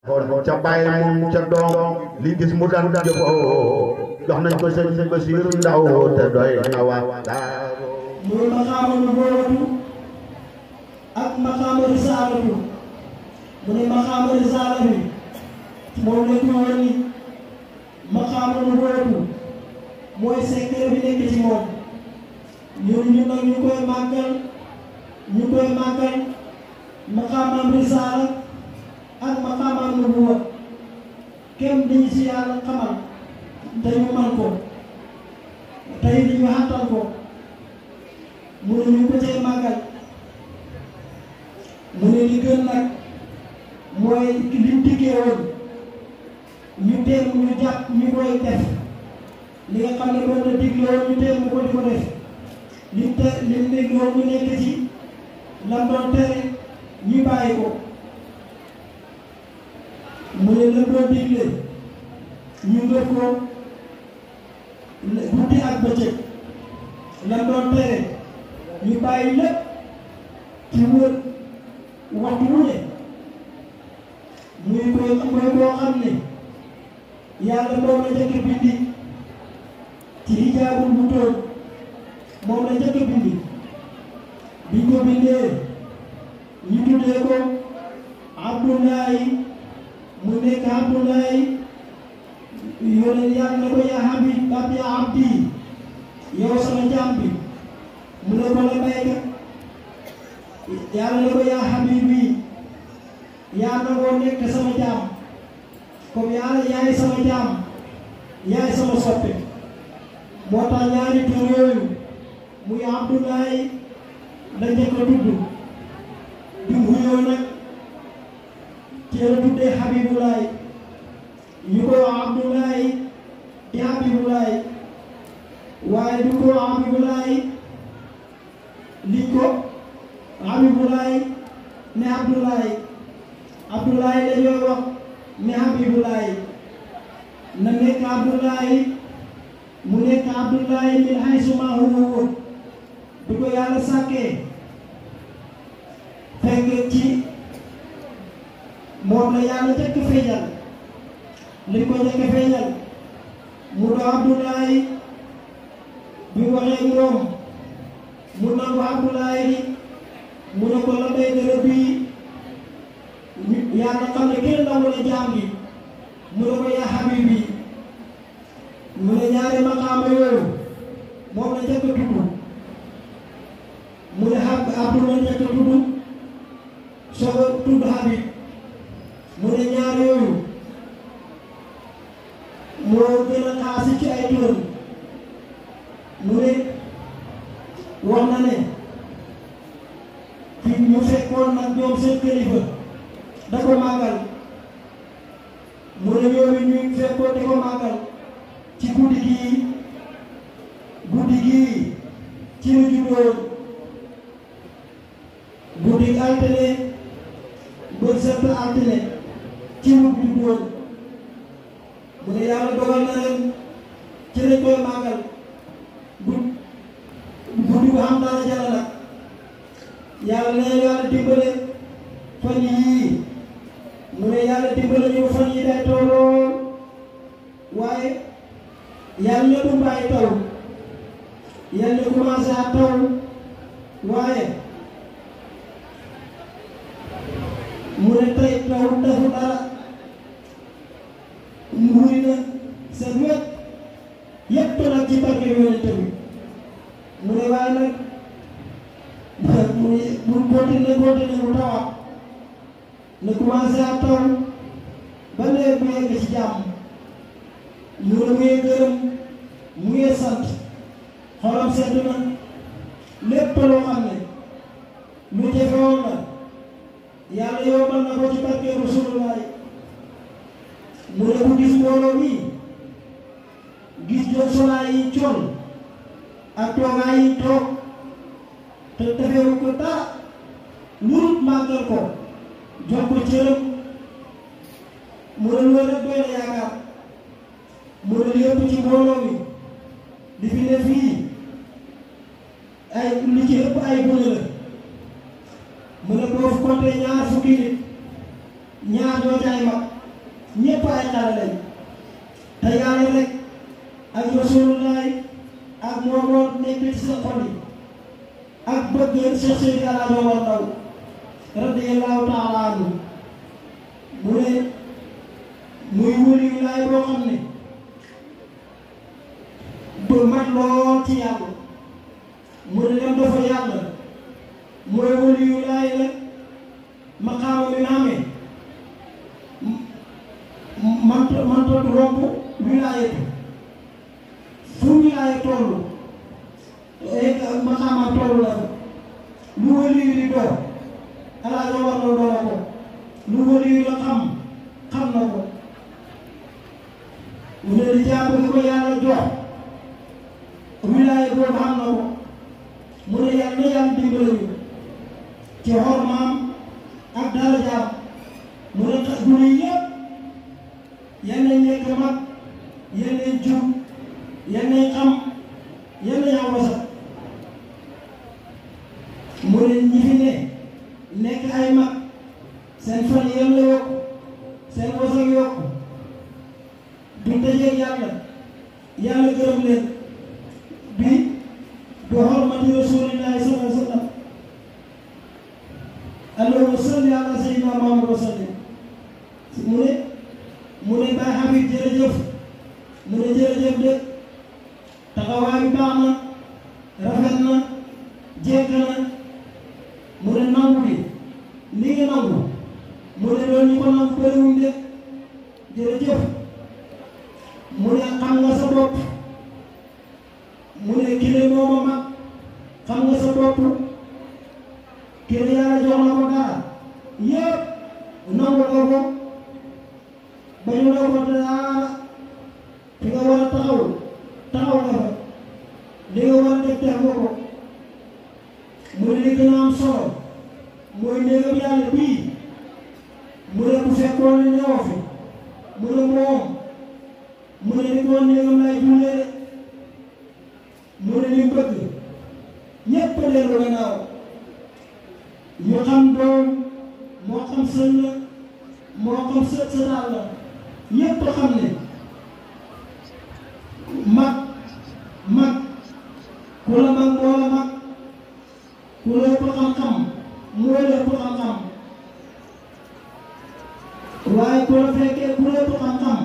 xool ca bàyyi moom ca doom li gis mu daan jëfoo jox nañ ko sëñ Basiiru Ndaw te doy na waxtaan. muy maqaama nubuwwatu ak maqaama risaalatu mu ne maqaama risaala bi moom la ñu woon ni maqaama nubuwwatu mooy secret bi nekk ci moom ñun nag ñu koy màggal maqaama risaala ak maqaama nubuwwa kenn dañu ci yàlla xamal te ñu man ko tey ñu xàttal ko mu ne ñu ko cee màggal mu ne li gën nag mooy li diggee woon ñu teem ñu jàpp ñu koy def li nga xam ne moom la digle woon ñu teem ko di ko def li digle woon ñu nekk ci lam doon tere ñu bàyyi ko mu ne la doon digle ñu def ko guddi ak bëccëg lam doon tere ñu bàyyi lépp ci wër waxtu wu ne muy koo xam ne yàlla moom la njëkk bindi ci hijaabul bu toog moom la njëkk bindi biñ ko bindee ñu tuddee ko Abdullahi mu nekk Abdullahi yónnee yàlla ne ko yaa Habib ab yaa abdi yow sama jaam bi mu ne ko la bayka yàlla ne ko yaa habibi yaa nangoo nekk sama jaam comme yàlla yaay sama jaam yaay sama soppe moo tax ñaari tur yooyu muy Abdullahi la njëkk a tudd di wuyoo nag ci la tuddee Habibulaay ñu ko Abdullahi di Habibulaay waaye du ko Habibulaay liñ ko Habibulaay ne Abdoulaye Abdoulaye dañoo wax ne Habibulaay na nekk Abdoulaye mu nekk Abdoulaye min haysu maa huwa du ko yàlla sàkkee fekk ci moom la yàlla njëkk feeñal li ko njëkk feeñal mu do Abdoulaye bi waxee moom mu nangu Abdoulaye mu ne ko la bay dara bii yàlla xam ne kenn nangu la jaam gi mu ne ko yaa Habibi mu ne ñaari maqaama yooyu moom la njëkk a tudd mu ne Abdou la njëkk a tudd soog a tudd Habib mu ne ñaar yooyu moo gën a xaasi ci ay turam mu ne wax na ne fi ñu fekkoon nag ñoom seen kilifa da ko màggal mu ne ñoom ñu fekkoon di ko màggal ci guddi gii ci lu juddoon guddi altine bët set altine ci lu juddoon mu ne yàlla dogal na leen ci lañ koy màggal guddi bu am dara jala nag yàlla ne yàlla dimbale fan yii mu ne yàlla dimbale ñu fan yi day taw lool waaye yàlla ne du bàyyi taw yàlla ne commencé à taw waaye mu ne tey taw defu dara muy na seen wet yépp nag ci barke yonent bi mu ne waaye nag mu continuer mu tawaat ne commencé à taw ba léegi bu yegg ci jàmm mu ne muy gërëm mu ngi sant xolam sedd na lépp loo xam ne lu jafewoon la yàlla yombal na ko ci barke Rasulullaay mu ne ku gis mbooloo mi gis jot solaay yi col ak toogaay yi toog te defewu ko dara lu màggal ko jox ko cëram mu ne loolu rek doy na yaakaar mu ne lépp ci mbooloo mi di fi ne fii ay lu ci ëpp ay gone la mu ne boo compté ñaar fukki nit ñaar ñoo caay mag ay xale lañ te yàlla rek ak Rasulullah ak moo nekk ci sa xol yi ak bëgg Cheikh Seydi El Hadji Omar Ndao radiyallahu taala anhu mu ne muy wëli wilaay boo xam ne bu mat lool ci yàlla mu ne dem dafa yàlla mooy wëli wilaay la maqaama mi amee man toog romb wilaayatu fu wilaaya toll maqaama toll la lu wëli wi di door El Hadji Omar Ndao doon na ko lu wëli wi la xam na ko mu ne di jàpp gi ko yàlla jox wilaaya boobu xam na ko mu ne yàlla dimbali ñu ci xormaam ak darajaam mu ne gune yëpp yal nañ nekk mag yal nañ jub yal nañ xam yal nañ am wasa mu ne ñi fi nekk ay mag seen fan yal na yokku seen wasa yokku du dajeeg yàlla gërëm leen bi xormati rasulillahi sallallahu alayhi wa sallam allahumma salli ala sayyidina Muhammad wa sallim mu ne Baye Habib jërëjëf mu ne jërëjëf de taxawaay bi baax na rafet na jekk na mu ne nangu bi li nga nangu mu ne loolu ñu ko nangu bëriwuñ de jërëjëf mu ne xam nga sa bopp mu ne kile mooma mag xam nga sa bopp kile yàlla jox na ko dara yëpp nangu nga ko ba ñu la ko dara fi nga war a taxaw nga fa li nga war a def nga ko mu ne li gën a am solo mooy néegam yàlla bii mu ne bu fekkoon ne ñëw fi mu ne moom mu ne li ko néegam lay jullee mu ne li bëgg ñépp a dellu gannaaw ñu xam doom moo xam sën la moo xam sëtaal la ñépp a xam ne mag ku la mag moo la mag ku la ëpp xam-xam moo la ëpp xam-xam waaye ku la fekkee ku la ëpp xam-xam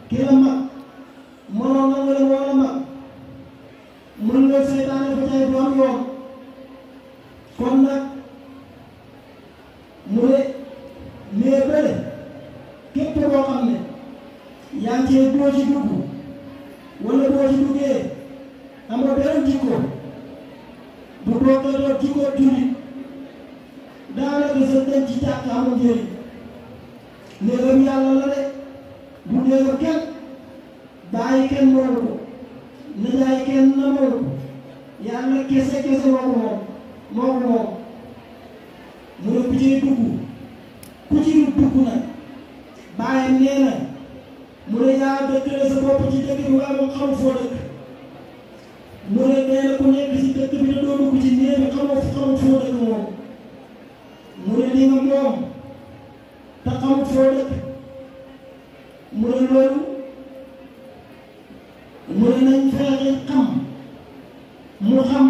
ki la mag mënoon na nga moo la mag mën nga seytaane fa tey du am yoon kon nag mu ne mais bële képp koo xam ne yaa ngi cee doo ci dugg wala boo ci duggee amoo benn jikko bu bokkatoo jikko jullit daanaka sa dem ci jàkk amul njëriñ néegam yàlla la de du néegam kenn bàyyi kenn moomu ko nijaay kenn na moomu ko yàlla kese moo ko moom mu ne ku ciy dugg ku ci dugg nag bàyyam nee na mu ne yaa dëkkale sa bopp ci dëkk bi nga moom xamu foo dëkk mu ne nee na ku nekk ci dëkk bi da doo dugg ci néeg bi xamu foo dëkk moom mu ne li nga moom te xamu foo dëkk mu ne loolu mu ne nañ fexe xam mu xam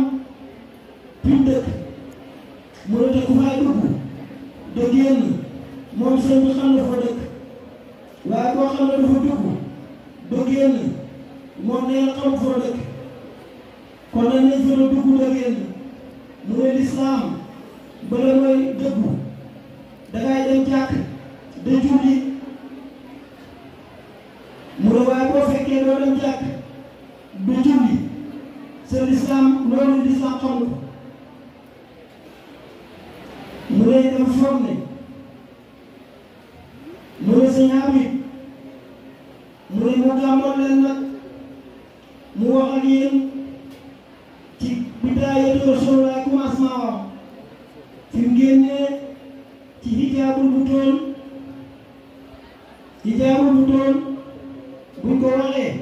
fi mu dëkk mu ne te ku fay dugg da génn moom sëñ bi xam na fa dëkk waaye boo xam ne dafa dugg da génn moom nee na xam fa dëkk kon nag nañ fa dugg da génn mu ne lislaam bala mooy dëggu dangay dem jàkk da julli mu ne waaye boo fekkee doo dem jàkk du julli sa lislaam loolu lislaam xam ko mu ne dafa foog ne mu ne sëñ Habib mu ne mu gàmmoon leen nag mu wax ak yéen ci bidaayatu Rasulullah commencement wam fi mu génnee ci hijaabul butoon buñ ko waxee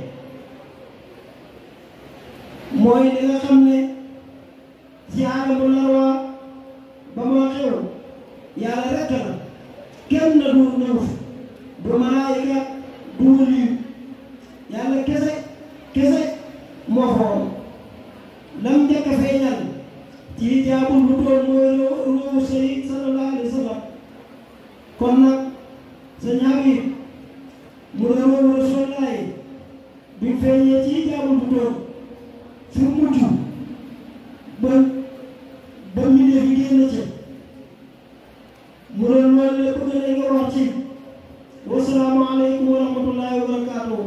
mooy li nga xam ne ci alamul larwa ba moo xew yàlla rekk la kenn na du ñëw du malaayika sëñ Habib mu ne moom Rasulullaay bi feeñee ci jaamu bu toog fi mujj ba mbindeef yi génn ci mu ne loolu la bëgg na nga wax ci wasalaamu aleykum wa rahmatullahi wa barakaatuh